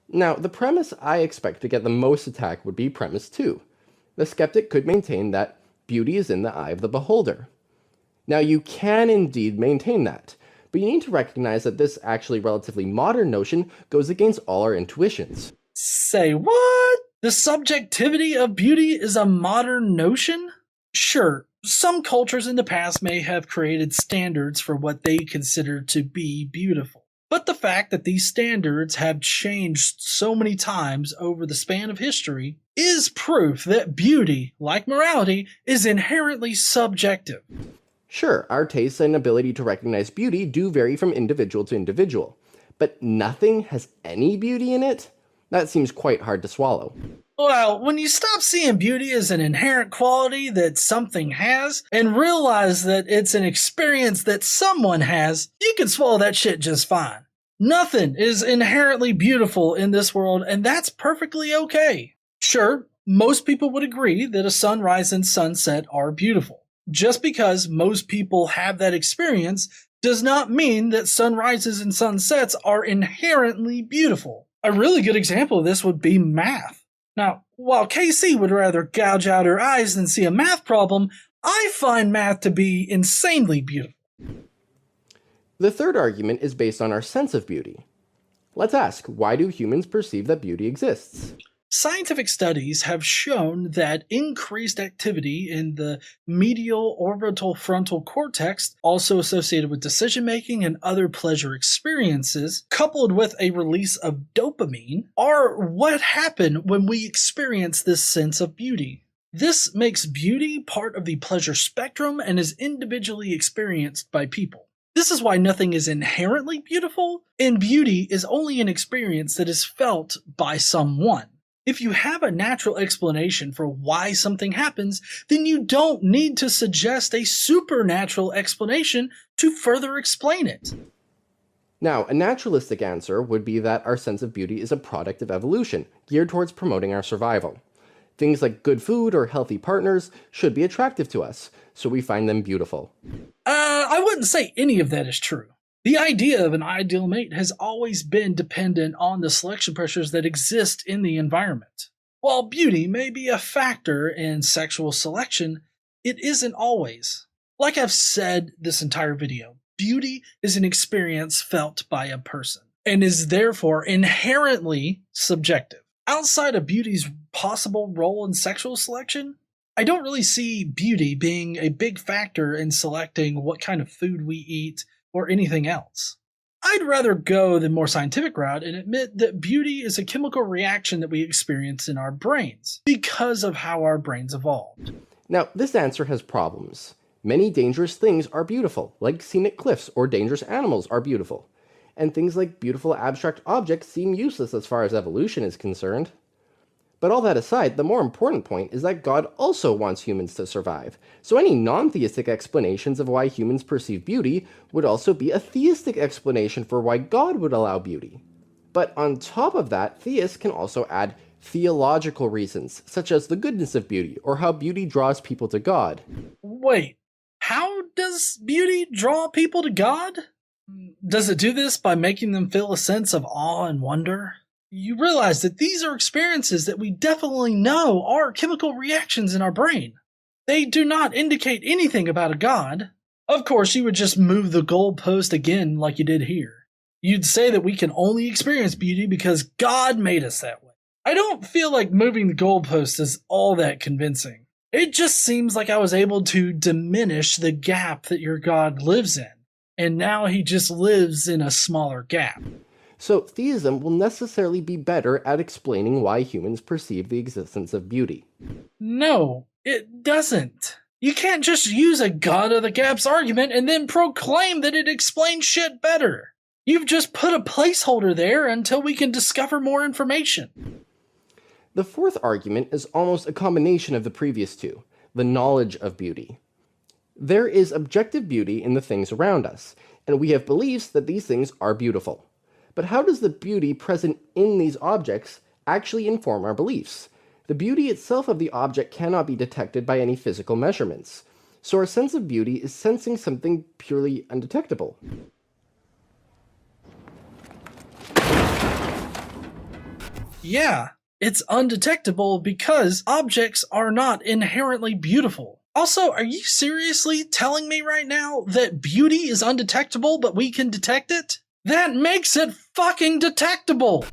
Now, the premise I expect to get the most attack would be premise 2. The skeptic could maintain that beauty is in the eye of the beholder. Now, you can indeed maintain that, but you need to recognize that this actually relatively modern notion goes against all our intuitions. Say what? The subjectivity of beauty is a modern notion? Sure, some cultures in the past may have created standards for what they consider to be beautiful. But the fact that these standards have changed so many times over the span of history is proof that beauty, like morality, is inherently subjective. Sure, our tastes and ability to recognize beauty do vary from individual to individual, but nothing has any beauty in it? That seems quite hard to swallow. Well, when you stop seeing beauty as an inherent quality that something has and realize that it's an experience that someone has, you can swallow that shit just fine. Nothing is inherently beautiful in this world, and that's perfectly okay. Sure, most people would agree that a sunrise and sunset are beautiful. Just because most people have that experience does not mean that sunrises and sunsets are inherently beautiful. A really good example of this would be math. Now, while KC would rather gouge out her eyes than see a math problem, I find math to be insanely beautiful. The third argument is based on our sense of beauty. Let's ask, why do humans perceive that beauty exists? Scientific studies have shown that increased activity in the medial orbital frontal cortex, also associated with decision making and other pleasure experiences, coupled with a release of dopamine, are what happen when we experience this sense of beauty. This makes beauty part of the pleasure spectrum and is individually experienced by people. This is why nothing is inherently beautiful, and beauty is only an experience that is felt by someone. If you have a natural explanation for why something happens, then you don't need to suggest a supernatural explanation to further explain it. Now, a naturalistic answer would be that our sense of beauty is a product of evolution, geared towards promoting our survival. Things like good food or healthy partners should be attractive to us, so we find them beautiful. I wouldn't say any of that is true. The idea of an ideal mate has always been dependent on the selection pressures that exist in the environment. While beauty may be a factor in sexual selection, it isn't always. Like I've said this entire video, beauty is an experience felt by a person and is therefore inherently subjective. Outside of beauty's possible role in sexual selection, I don't really see beauty being a big factor in selecting what kind of food we eat or anything else. I'd rather go the more scientific route and admit that beauty is a chemical reaction that we experience in our brains because of how our brains evolved. Now, this answer has problems. Many dangerous things are beautiful, like scenic cliffs or dangerous animals are beautiful. And things like beautiful abstract objects seem useless as far as evolution is concerned. But all that aside, the more important point is that God also wants humans to survive. So any non-theistic explanations of why humans perceive beauty would also be a theistic explanation for why God would allow beauty. But on top of that, theists can also add theological reasons, such as the goodness of beauty, or how beauty draws people to God. Wait, how does beauty draw people to God? Does it do this by making them feel a sense of awe and wonder? You realize that these are experiences that we definitely know are chemical reactions in our brain. They do not indicate anything about a God. Of course, you would just move the goalpost again like you did here. You'd say that we can only experience beauty because God made us that way. I don't feel like moving the goalpost is all that convincing. It just seems like I was able to diminish the gap that your God lives in, and now he just lives in a smaller gap. So theism will necessarily be better at explaining why humans perceive the existence of beauty. No, it doesn't. You can't just use a God of the gaps argument and then proclaim that it explains shit better. You've just put a placeholder there until we can discover more information. The fourth argument is almost a combination of the previous two, the knowledge of beauty. There is objective beauty in the things around us, and we have beliefs that these things are beautiful. But how does the beauty present in these objects actually inform our beliefs? The beauty itself of the object cannot be detected by any physical measurements, so our sense of beauty is sensing something purely undetectable. Yeah, it's undetectable because objects are not inherently beautiful. Also, are you seriously telling me right now that beauty is undetectable but we can detect it? That makes it fucking detectable!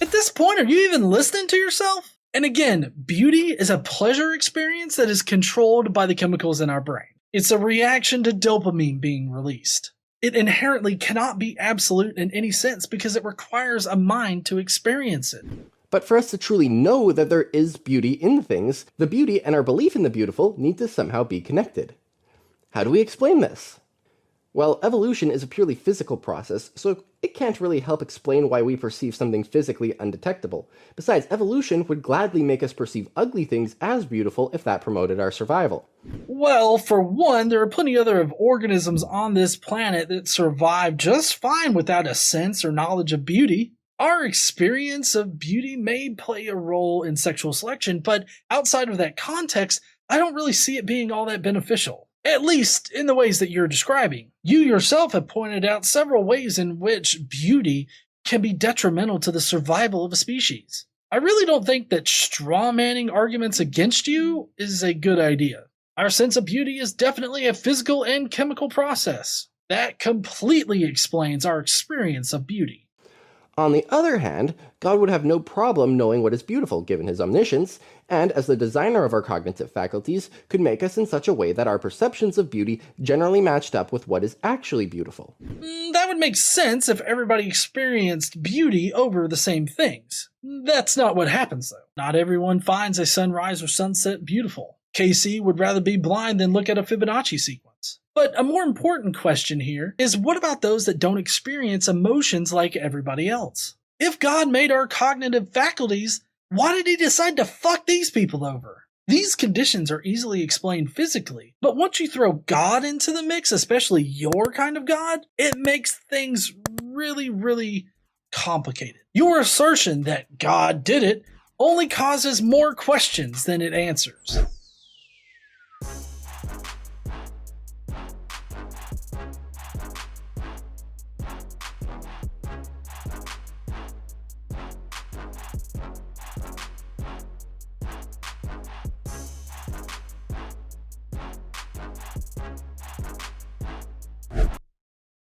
At this point, are you even listening to yourself? And again, beauty is a pleasure experience that is controlled by the chemicals in our brain. It's a reaction to dopamine being released. It inherently cannot be absolute in any sense because it requires a mind to experience it. But for us to truly know that there is beauty in things, the beauty and our belief in the beautiful need to somehow be connected. How do we explain this? Well, evolution is a purely physical process, so it can't really help explain why we perceive something physically undetectable. Besides, evolution would gladly make us perceive ugly things as beautiful if that promoted our survival. Well, for one, there are plenty other organisms on this planet that survive just fine without a sense or knowledge of beauty. Our experience of beauty may play a role in sexual selection, but outside of that context, I don't really see it being all that beneficial. At least in the ways that you're describing. You yourself have pointed out several ways in which beauty can be detrimental to the survival of a species. I really don't think that straw-manning arguments against you is a good idea. Our sense of beauty is definitely a physical and chemical process. That completely explains our experience of beauty. On the other hand, God would have no problem knowing what is beautiful given his omniscience, and as the designer of our cognitive faculties, could make us in such a way that our perceptions of beauty generally matched up with what is actually beautiful. That would make sense if everybody experienced beauty over the same things. That's not what happens though. Not everyone finds a sunrise or sunset beautiful. Casey would rather be blind than look at a Fibonacci sequence. But a more important question here is, what about those that don't experience emotions like everybody else? If God made our cognitive faculties, why did he decide to fuck these people over? These conditions are easily explained physically, but once you throw God into the mix, especially your kind of God, it makes things really, really complicated. Your assertion that God did it only causes more questions than it answers.